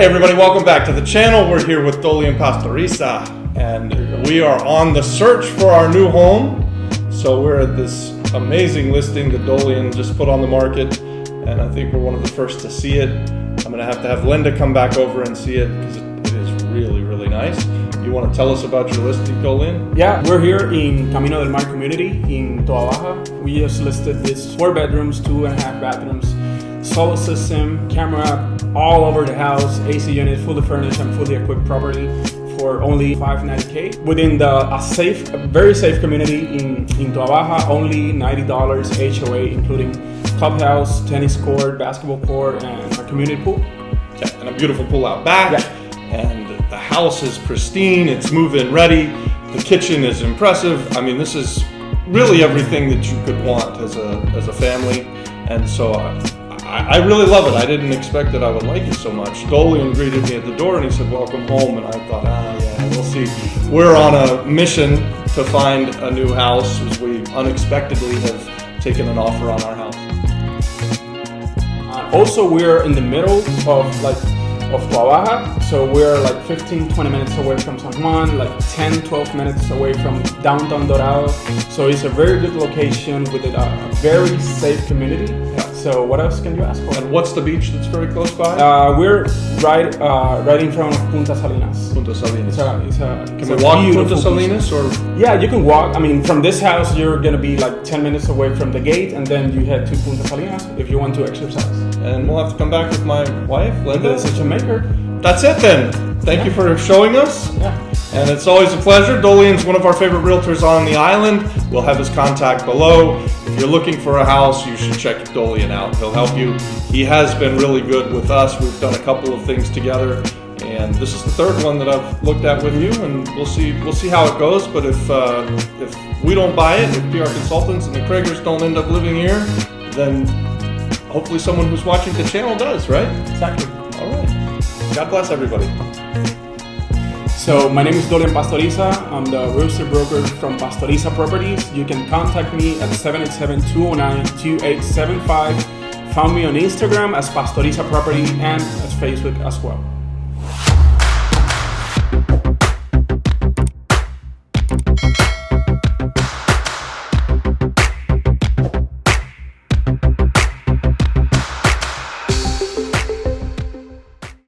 Hey everybody, welcome back to the channel. We're here with Dollian Pastoriza, and we are on the search for our new home. So we're at this amazing listing that Dollian just put on the market, and I think we're one of the first to see it. I'm gonna have to have Linda come back over and see it because it is really, really nice. You want to tell us about your listing, Dollian? Yeah, we're here in Camino Del Mar community in Toa Baja. We just listed this 4 bedrooms, 2.5 bathrooms, solar system, camera all over the house, AC unit, fully furnished and fully equipped property for only $590K within a very safe community in Toa Baja. Only $90 HOA, including clubhouse, tennis court, basketball court, and a community pool. Yeah, and a beautiful pool out back. Yeah. And the house is pristine. It's move-in ready. The kitchen is impressive. I mean, this is really everything that you could want as a family, and so I really love it. I didn't expect that I would like it so much. Dollian greeted me at the door and he said, "Welcome home." And I thought, yeah, we'll see. We're on a mission to find a new house as we unexpectedly have taken an offer on our house. Also, we're in the middle of Toa Baja, so we're like 15-20 minutes away from San Juan, like 10-12 minutes away from downtown Dorado. So it's a very good location with a very safe community. So what else can you ask for? And what's the beach that's very close by? We're right in front of Punta Salinas. Punta Salinas. Can we walk Punta Salinas or? Yeah, you can walk. I mean, from this house, you're gonna be like 10 minutes away from the gate, and then you head to Punta Salinas if you want to exercise. And we'll have to come back with my wife, Linda. The decision maker. That's it then. Thank you for showing us. Yeah. And it's always a pleasure. Dollian's one of our favorite realtors on the island. We'll have his contact below. If you're looking for a house, you should check Dollian out. He'll help you. He has been really good with us. We've done a couple of things together, and this is the third one that I've looked at with you, and we'll see how it goes. But if we don't buy it, if PR Consultants and the Kragers don't end up living here, then hopefully someone who's watching the channel does, right? Exactly. All right. God bless everybody. So my name is Dollian Pastoriza. I'm the real estate broker from Pastoriza Properties. You can contact me at 787-209-2875. Found me on Instagram as Pastoriza Property and as Facebook as well.